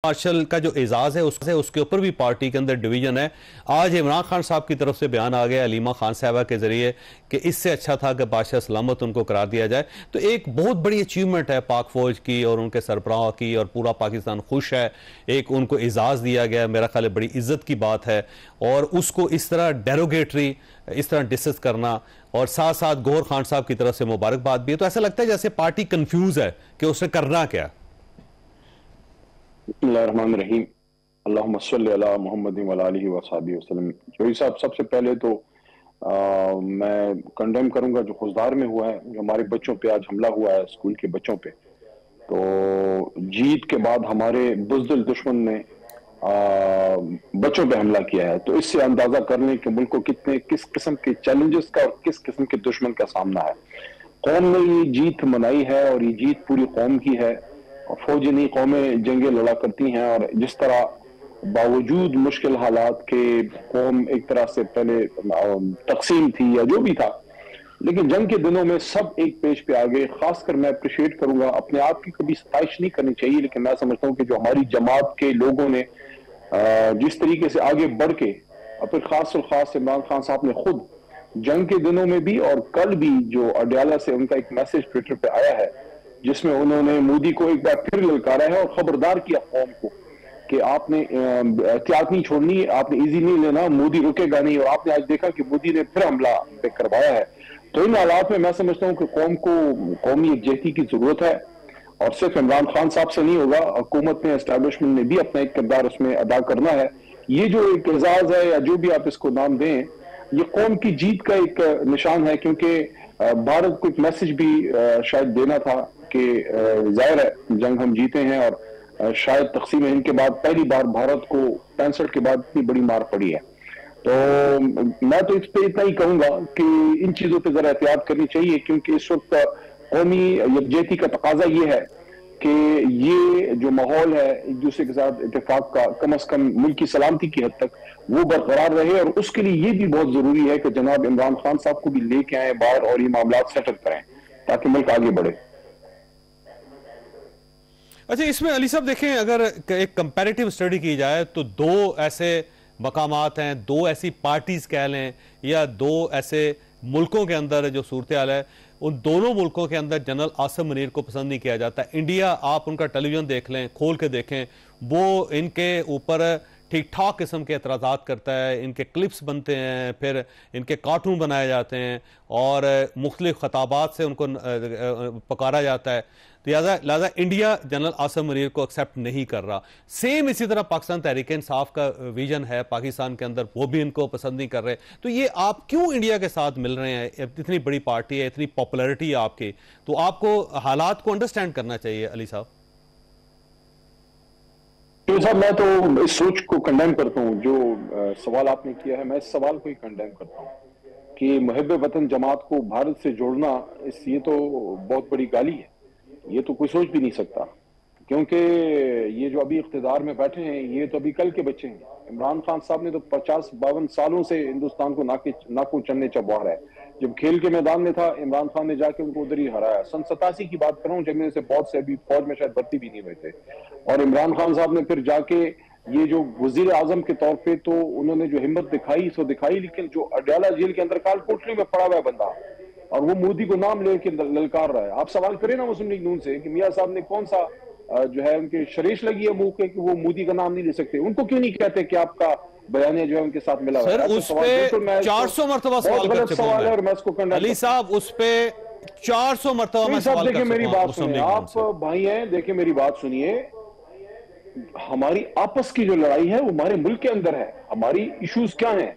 Martial کا جو اعزاز ہے اس کے اوپر بھی پارٹی کے اندر ڈویژن ہے۔ آج عمران خان صاحب کی طرف سے بیان آ گیا علیمہ خان صاحبہ کے ذریعے کہ اس سے اچھا تھا کہ بادشاہ سلامت ان کو قرار دیا جائے۔ تو ایک بہت بڑی اچیومنٹ ہے پاک فوج کی اور ان کے سربراہ کی، اور پورا پاکستان خوش ہے۔ ایک ان کو اعزاز دیا گیا، میرا خیال ہے بڑی عزت کی بات ہے، اور اس کو اس طرح ڈیروگیٹری اس طرح ڈسکس کرنا، اور ساتھ ساتھ گوہر خان صاحب کی طرف سے مبارکباد بھی ہے، تو ایسا لگتا ہے جیسے پارٹی کنفیوز ہے کہ اس نے کرنا کیا۔ بسم اللہ الرحمن الرحیم، اللہم صلی علی محمد و آلہ وصحبہ وسلم۔ جوہری صاحب، سب سے پہلے تو میں کنڈیم کروں گا جو خوزدار میں ہوا ہے، جو ہمارے بچوں پہ آج حملہ ہوا ہے، اسکول کے بچوں پہ۔ تو جیت کے بعد ہمارے بزدل دشمن نے بچوں پہ حملہ کیا ہے، تو اس سے اندازہ کر لیں کہ ملک کو کس قسم کے چیلنجز کا اور کس قسم کے دشمن کا سامنا ہے۔ قوم نے یہ جیت منائی ہے، اور یہ جیت پوری قوم کی ہے، اور فوجی نہیں قومیں جنگیں لڑا کرتی ہیں، اور جس طرح باوجود مشکل حالات کے قوم ایک طرح سے پہلے تقسیم تھی یا جو بھی تھا، لیکن جنگ کے دنوں میں سب ایک پیش پہ آگے۔ خاص کر میں اپریشیٹ کروں گا، اپنے آپ کی کبھی ستائش نہیں کرنی چاہیے، لیکن میں سمجھتا ہوں کہ جو ہماری جماعت کے لوگوں نے جس طریقے سے آگے بڑھ کے، اور پھر خاص الخاص عمران خان صاحب نے خود جنگ کے دنوں میں بھی اور کل بھی جو اڈیالہ سے ان کا ایک میسج ٹویٹر پہ آیا ہے، جس میں انہوں نے مودی کو ایک بار پھر للکارا ہے اور خبردار کیا قوم کو کہ آپ نے احتیاط نہیں چھوڑنی، آپ نے ایزی نہیں لینا، مودی رکے گا نہیں، اور آپ نے آج دیکھا کہ مودی نے پھر حملہ پہ کروایا ہے۔ تو ان حالات میں سمجھتا ہوں کہ قوم کو قومی یکجہتی کی ضرورت ہے، اور صرف عمران خان صاحب سے نہیں ہوگا، حکومت نے، اسٹیبلشمنٹ نے بھی اپنا ایک کردار اس میں ادا کرنا ہے۔ یہ جو ایک اعزاز ہے یا جو بھی آپ اس کو نام دیں، یہ قوم کی جیت کا ایک نشان ہے، کیونکہ بھارت کو ایک میسج بھی شاید دینا تھا کہ ظاہر ہے جنگ ہم جیتے ہیں، اور شاید تقسیم ہند کے بعد پہلی بار بھارت کو 65 کے بعد اتنی بڑی مار پڑی ہے۔ تو میں تو اس پہ اتنا ہی کہوں گا کہ ان چیزوں پہ ذرا احتیاط کرنی چاہیے، کیونکہ اس وقت قومی یکجہتی کا تقاضا یہ ہے کہ یہ جو ماحول ہے ایک دوسرے کے ساتھ اتفاق کا، کم از کم ملک کی سلامتی کی حد تک وہ برقرار رہے، اور اس کے لیے یہ بھی بہت ضروری ہے کہ جناب عمران خان صاحب کو بھی لے کے آئیں باہر اور یہ معاملات سیٹل کریں تاکہ ملک آگے بڑھے۔ اچھا، اس میں علی صاحب دیکھیں، اگر ایک کمپیریٹیو اسٹڈی کی جائے تو دو ایسے مقامات ہیں، دو ایسی پارٹیز کہہ لیں، یا دو ایسے ملکوں کے اندر جو صورتحال ہے، ان دونوں ملکوں کے اندر جنرل عاصم منیر کو پسند نہیں کیا جاتا۔ انڈیا، آپ ان کا ٹیلی ویژن دیکھ لیں، کھول کے دیکھیں، وہ ان کے اوپر ٹھیک ٹھاک قسم کے اعتراضات کرتا ہے، ان کے کلپس بنتے ہیں، پھر ان کے کارٹون بنائے جاتے ہیں، اور مختلف خطابات سے ان کو پکارا جاتا ہے۔ لہذا انڈیا جنرل عاصم منیر کو ایکسیپٹ نہیں کر رہا۔ سیم اسی طرح پاکستان تحریک انصاف کا ویژن ہے پاکستان کے اندر، وہ بھی ان کو پسند نہیں کر رہے۔ تو یہ آپ کیوں انڈیا کے ساتھ مل رہے ہیں؟ اتنی بڑی پارٹی ہے، اتنی پاپولرٹی ہے آپ کی، تو آپ کو حالات کو انڈرسٹینڈ کرنا چاہیے علی صاحب۔ صاحب، میں تو اس سوچ کو کنڈیم کرتا ہوں، جو سوال آپ نے کیا ہے، میں اس سوال کو ہی کنڈیم کرتا ہوں کہ محب وطن جماعت کو بھارت سے جوڑنا، یہ تو بہت بڑی گالی ہے، یہ تو کوئی سوچ بھی نہیں سکتا، کیونکہ یہ جو ابھی اقتدار میں بیٹھے ہیں یہ تو ابھی کل کے بچے ہیں۔ عمران خان صاحب نے تو 50-52 سالوں سے ہندوستان کو ناکو چننے چبوار ہے۔ جب کھیل کے میدان میں تھا، عمران خان نے جا کے ان کو ادھر ہی ہرایا۔ سن 87 کی بات کروں، جب میں سے بہت سے ابھی فوج میں شاید بھرتی بھی نہیں ہوئے تھے، اور عمران خان صاحب نے پھر جا کے یہ جو وزیر اعظم کے طور پہ تو انہوں نے جو ہمت دکھائی سو دکھائی، لیکن جو اڈیالہ جیل کے اندر کال کوٹری میں پڑا ہوا ہے بندہ، اور وہ مودی کو نام لے کے للکار رہا ہے۔ آپ سوال کریں نا مسلم لیگ نون سے کہ میاں صاحب نے کون سا جو ہے ان کے شریش لگی ہے منہ کے کہ وہ مودی کا نام نہیں لے سکتے؟ ان کو کیوں نہیں کہتے کہ آپ کا بیانیہ جو ہے ان کے ساتھ ملا ہوا ہے؟ سر، اس پہ 400 مرتبہ سوال کر چکا ہوں علی صاحب، اس پہ 400 مرتبہ میں سوال کر چکا ہوں۔ میری بات سنیے، آپ بھائی ہیں، دیکھیں میری بات سنیے، ہماری آپس کی جو لڑائی ہے وہ ہمارے ملک کے اندر ہے۔ ہماری ایشوز کیا ہیں؟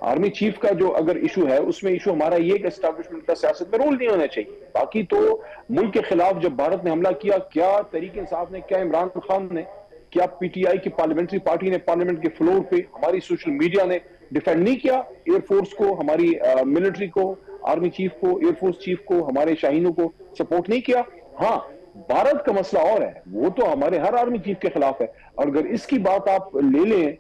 آرمی چیف کا جو اگر ایشو ہے، اس میں ایشو ہمارا یہ کہ اسٹیبلشمنٹ کا سیاست میں رول نہیں ہونا چاہیے۔ باقی تو ملک کے خلاف جب بھارت نے حملہ کیا، کیا تحریک انصاف نے، کیا عمران خان نے، کیا پی ٹی آئی کی پارلیمنٹری پارٹی نے پارلیمنٹ کے فلور پہ، ہماری سوشل میڈیا نے ڈیفینڈ نہیں کیا ایئر فورس کو، ہماری ملٹری کو، آرمی چیف کو، ایئر فورس چیف کو، ہمارے شاہینوں کو سپورٹ نہیں کیا؟ ہاں، بھارت کا مسئلہ اور ہے، وہ تو ہمارے ہر آرمی چیف کے خلاف ہے، اور اگر اس کی بات آپ لے لیں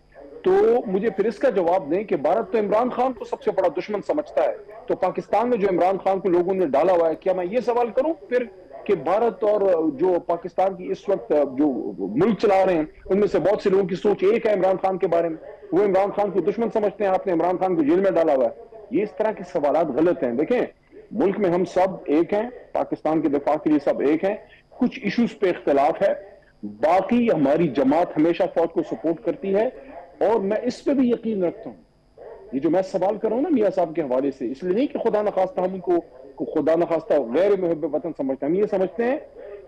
تو مجھے پھر اس کا جواب دیں کہ بھارت تو عمران خان کو سب سے بڑا دشمن سمجھتا ہے، تو پاکستان میں جو عمران خان کو لوگوں نے ڈالا ہوا ہے، کیا میں یہ سوال کروں پھر کہ بھارت اور جو پاکستان کی اس وقت جو ملک چلا رہے ہیں ان میں سے بہت سے لوگوں کی سوچ ایک ہے عمران خان کے بارے میں، وہ عمران خان کو دشمن سمجھتے ہیں، آپ نے عمران خان کو جیل میں ڈالا ہوا ہے. یہ اس طرح کے سوالات غلط ہیں. دیکھیں ملک میں ہم سب ایک ہیں، پاکستان کے دفاع کے لیے سب ایک ہیں، کچھ ایشوز پہ اختلاف ہے، باقی ہماری جماعت ہمیشہ فوج کو سپورٹ کرتی ہے. اور میں اس پہ بھی یقین رکھتا ہوں، یہ جو میں سوال کر رہا ہوں نا میاں صاحب کے حوالے سے، اس لیے نہیں کہ خدا نخواستہ ہم ان کو خدا نخواستہ غیر محب وطن سمجھتے ہیں. ہم یہ سمجھتے ہیں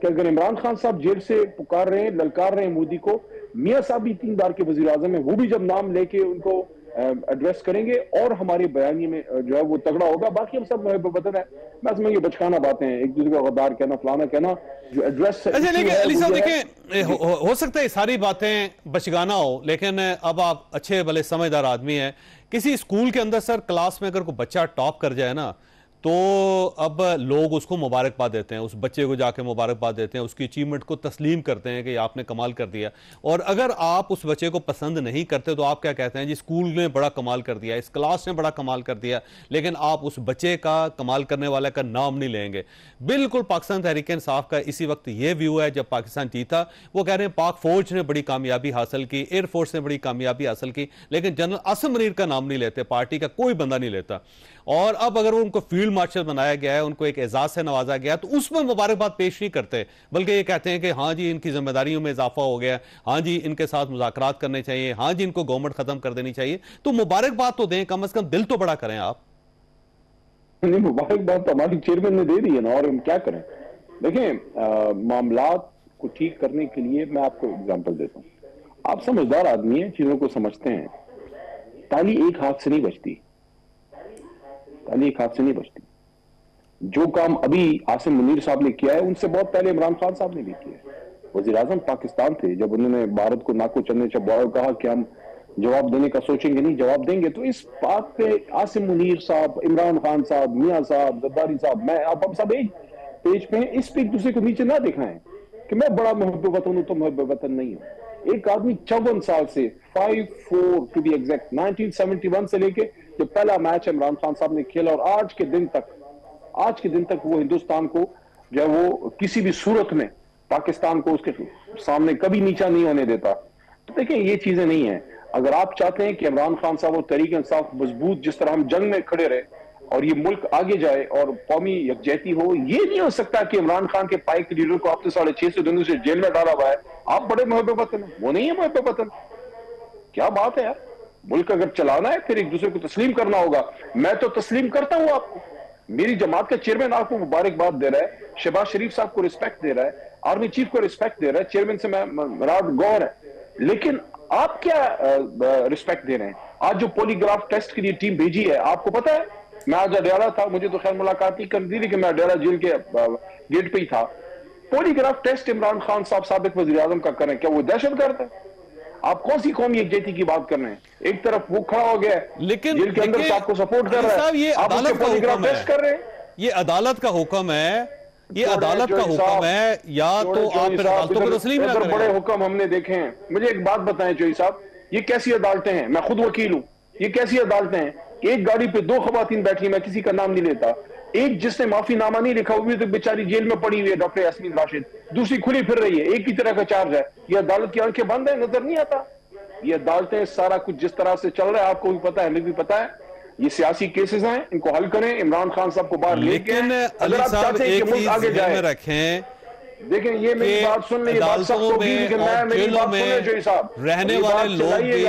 کہ اگر عمران خان صاحب جیل سے پکار رہے ہیں، للکار رہے ہیں مودی کو، میاں صاحب بھی 3 بار کے وزیر اعظم ہیں، وہ بھی جب نام لے کے ان کو ایڈریس کریں گے اور ہمارے بیانیے میں جو ہے وہ تگڑا ہوگا. باقی ہم سب محب وطن ہیں. میں سمجھ یہ بچکانہ باتیں ہیں، ایک دوسرے کا غدار کہنا، فلانا کہنا، جو ایڈریس اچھا لیکن علی صاحب دیکھیں ہو سکتا ہے ساری باتیں بچگانہ ہو، لیکن اب آپ اچھے بھلے سمجھدار آدمی ہیں. کسی اسکول کے اندر سر کلاس میں اگر کوئی بچہ ٹاپ کر جائے نا تو اب لوگ اس کو مبارکباد دیتے ہیں، اس بچے کو جا کے مبارکباد دیتے ہیں، اس کی اچیومنٹ کو تسلیم کرتے ہیں کہ آپ نے کمال کر دیا. اور اگر آپ اس بچے کو پسند نہیں کرتے تو آپ کیا کہتے ہیں؟ جی اسکول نے بڑا کمال کر دیا، اس کلاس نے بڑا کمال کر دیا، لیکن آپ اس بچے کا کمال کرنے والے کا نام نہیں لیں گے. بالکل پاکستان تحریک انصاف کا اسی وقت یہ ویو ہے. جب پاکستان جیتا وہ کہہ رہے ہیں پاک فوج نے بڑی کامیابی حاصل کی، ایئر فورس نے بڑی کامیابی حاصل کی، لیکن جنرل عاصم منیر کا نام نہیں لیتے، پارٹی کا کوئی بندہ نہیں لیتا. اور اب اگر ان کو فیلڈ مارشل بنایا گیا ہے، ان کو ایک اعزاز سے نوازا گیا تو اس میں مبارکباد پیش نہیں کرتے، بلکہ یہ کہتے ہیں کہ ہاں جی ان کی ذمہ داریوں میں اضافہ ہو گیا، ہاں جی ان کے ساتھ مذاکرات کرنے چاہیے، ہاں جی ان کو گورنمنٹ ختم کر دینی چاہیے. تو مبارکباد تو دیں، کم از کم دل تو بڑا کریں آپ. نہیں، مبارکباد تو ہماری چیئرمین نے دے دی ہے نا، اور ہم کیا کریں. دیکھیں معاملات کو ٹھیک کرنے کے لیے میں آپ کو اگزامپل دیتا ہوں. آپ سمجھدار آدمی ہیں، چیزوں کو سمجھتے ہیں. تالی ایک ہاتھ سے نہیں بجتی، تالی ایک ہاتھ سے نہیں بجتی. جو کام ابھی عاصم منیر صاحب نے کیا ہے ان سے بہت پہلے عمران خان صاحب نے بھی کیا ہے. وزیر اعظم پاکستان تھے جب انہوں نے بھارت کو ناکو چلنے چباؤ کہا کہ ہم جواب دینے کا سوچیں گے نہیں، جواب دیں گے. تو اس بات پہ عاصم منیر صاحب، عمران خان صاحب، میاں صاحب، زرداری صاحب، میں آپ ہم سب ایک پیج پہ ہیں. اس پہ ایک دوسرے کو نیچے نہ دکھائیں کہ میں بڑا محب وطن ہوں تو محب وطن نہیں ہوں. ایک آدمی 54 سال سے 5-4 ٹو بی ایگزیکٹ 1971 سے لے کے جو پہلا میچ عمران خان صاحب نے کھیلا اور آج کے دن تک وہ ہندوستان کو جو ہے وہ کسی بھی صورت میں پاکستان کو اس کے سامنے کبھی نیچا نہیں ہونے دیتا. تو دیکھیں یہ چیزیں نہیں ہیں. اگر آپ چاہتے ہیں کہ عمران خان صاحب اور تحریک انصاف مضبوط، جس طرح ہم جنگ میں کھڑے رہے اور یہ ملک آگے جائے اور قومی یکجہتی ہو، یہ نہیں ہو سکتا کہ عمران خان کے پائے کے لیڈر کو آپ نے 650 دنوں سے جیل میں ڈالا ہوا ہے. آپ بڑے محب وطن ہیں، وہ نہیں ہے محب وطن. کیا بات ہے یار. ملک اگر چلانا ہے پھر ایک دوسرے کو تسلیم کرنا ہوگا. میں تو تسلیم کرتا ہوں آپ کو. میری جماعت کا چیئرمین آپ کو مبارکباد دے رہا ہے، شہباز شریف صاحب کو رسپیکٹ دے رہا ہے، آرمی چیف کو رسپیکٹ دے رہا ہے، چیئرمین سے میں مراد گور ہے. لیکن آپ کیا رسپیکٹ دے رہے ہیں؟ آج جو پولی گراف ٹیسٹ کے لیے ٹیم بھیجی ہے، آپ کو پتا ہے میں آج اڈیالہ تھا، مجھے تو خیر ملاقات نہیں کرنی تھی لیکن میں اڈیالہ جیل کے گیٹ پہ ہی تھا. پولی گراف ٹیسٹ عمران خان صاحب سابق وزیر اعظم کا کریں، کیا وہ دہشت گرد ہے؟ آپ کون سی قومی یکجہتی کی بات کر رہے ہیں؟ ایک طرف وہ کھڑا ہو گیا ہے جیل کے اندر صاحب کو سپورٹ کر رہا ہے، آپ اس کے پولی گراف ٹیسٹ کر رہے ہیں. یہ عدالت کا حکم ہے، یہ عدالت کا حکم ہے، یا تو آپ پھر عدالتوں کو تسلیم نہ کریں. بڑے حکم ہم نے دیکھے ہیں. مجھے ایک بات بتائیں چوہی صاحب، یہ کیسی عدالتیں ہیں؟ میں خود وکیل ہوں. یہ کیسی عدالتیں ہیں؟ ایک گاڑی پہ 2 خواتین بیٹھی، میں کسی کا نام نہیں لیتا. ایک جس نے معافی نامہ نہیں لکھا ہوئی تو بیچاری جیل میں پڑی ہوئی ہے، ڈاکٹر یاسمین راشد. دوسری کھلی پھر رہی ہے، ایک ہی طرح کا چارج ہے. یہ عدالت کی آنکھیں بند ہیں، نظر نہیں آتا. یہ عدالتیں سارا کچھ جس طرح سے چل رہا ہے آپ کو بھی پتا ہے، ہمیں بھی پتا ہے. یہ سیاسی کیسز ہیں، ان کو حل کریں. عمران خان صاحب کو باہر لے کے اگر آپ چاہتے ہیں کہ ملک آگے جائے. دیکھیں یہ میری بات سن لیں، یہ بات سخت ہوگی لیکن میں میری بات سن لیں جوئی صاحب. رہنے والے لوگ بھی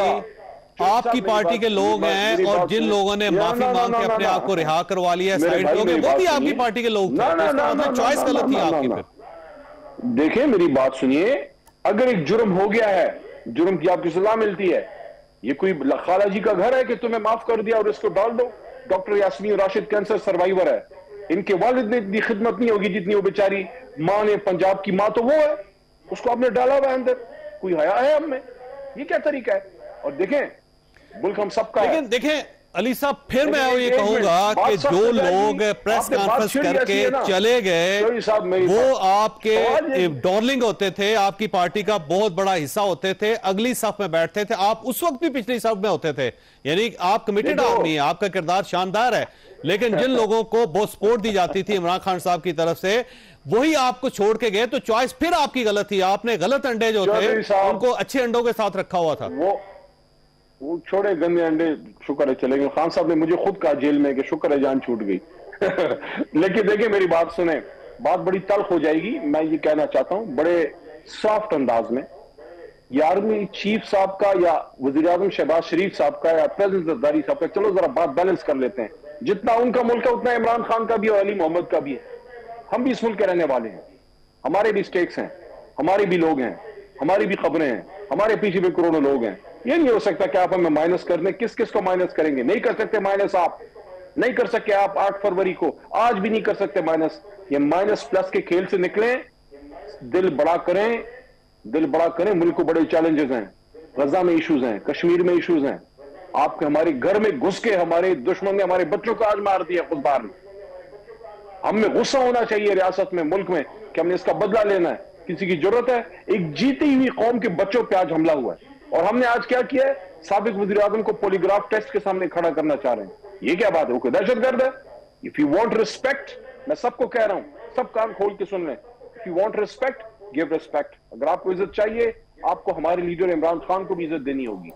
آپ کی پارٹی کے لوگ ہیں، اور جن لوگوں نے معافی مانگ کے اپنے آپ کو رہا کروا لیا سائیڈ پہ ہو گئے، وہ بھی آپ کی پارٹی کے لوگ تھے. چوائس غلط تھی آپ کی. پھر دیکھیں میری بات سنیے، اگر ایک جرم ہو گیا ہے، جرم کی آپ کی سزا ملتی ہے. یہ کوئی خالہ جی کا گھر ہے کہ تمہیں معاف کر دیا اور اس کو ڈال دو. Doctor Yasmin Rashid cancer survivor ہے، ان کے والد نے اتنی خدمت نہیں ہوگی جتنی وہ بیچاری ماں نے. پنجاب کی ماں تو وہ ہے، اس کو آپ نے ڈالا ہوا اندر. کوئی حیا ہے ہم میں؟ یہ کیا طریقہ ہے؟ اور دیکھیں ملک ہم سب کا ہے. لیکن دیکھیں علی صاحب پھر میں یہ کہوں گا کہ جو لوگ پریس کانفرنس کر کے چلے گئے وہ آپ کے ڈارلنگ ہوتے تھے، آپ کی پارٹی کا بہت بڑا حصہ ہوتے تھے، اگلی صف میں بیٹھتے تھے، آپ اس وقت بھی پچھلی صف میں ہوتے تھے، یعنی آپ کمیٹڈ آدمی ہیں، آپ کا کردار شاندار ہے، لیکن جن لوگوں کو بہت سپورٹ دی جاتی تھی عمران خان صاحب کی طرف سے وہی آپ کو چھوڑ کے گئے، تو چوائس پھر آپ کی غلط تھی، آپ نے غلط انڈے جو تھے ان کو اچھے انڈوں کے ساتھ رکھا ہوا تھا۔ وہ چھوڑے گندے انڈے، شکر ہے چلے گئے۔ خان صاحب نے مجھے خود کہا جیل میں کہ شکر ہے جان چھوٹ گئی۔ لیکن دیکھیں میری بات سنیں، بات بڑی تلخ ہو جائے گی، میں یہ کہنا چاہتا ہوں بڑے سافٹ انداز میں، یا آرمی چیف صاحب کا یا وزیر اعظم شہباز شریف صاحب کا یا پریزیڈنٹ زرداری صاحب کا، چلو ذرا بات بیلنس کر لیتے ہیں، جتنا ان کا ملک ہے اتنا عمران خان کا بھی اور علی محمد کا بھی ہے۔ ہم بھی اس ملک کے رہنے والے ہیں، ہمارے بھی سٹیکس ہیں، ہمارے بھی لوگ ہیں، ہماری بھی خبریں ہیں، ہمارے پیچھے بھی کروڑوں لوگ ہیں۔ یہ نہیں ہو سکتا کہ آپ ہمیں مائنس کر دیں، کس کس کو مائنس کریں گے؟ نہیں کر سکتے مائنس، آپ نہیں کر سکتے، آپ 8 فروری کو آج بھی نہیں کر سکتے مائنس۔ یہ مائنس پلس کے کھیل سے نکلیں، دل بڑا کریں، دل بڑا کریں۔ ملک کو بڑے چیلنجز ہیں، غزہ میں ایشوز ہیں، کشمیر میں ایشوز ہیں، آپ کے ہمارے گھر میں گھس کے ہمارے دشمن نے ہمارے بچوں کو آج مار دیا خود بار میں۔ ہم میں غصہ ہونا چاہیے ریاست میں، ملک میں، کہ ہم نے اس کا بدلہ لینا ہے۔ کسی کی ضرورت ہے؟ ایک جیتی ہوئی قوم کے بچوں پہ آج حملہ ہوا ہے، اور ہم نے آج کیا کیا ہے؟ سابق وزیر اعظم کو پولی گراف ٹیسٹ کے سامنے کھڑا کرنا چاہ رہے ہیں۔ یہ کیا بات ہے؟ وہ کوئی دہشت گرد ہے؟ If you want respect، میں سب کو کہہ رہا ہوں، سب کان کھول کے سن لیں، If you want respect، give respect۔ اگر آپ کو عزت چاہیے، آپ کو ہمارے لیڈر عمران خان کو بھی عزت دینی ہوگی۔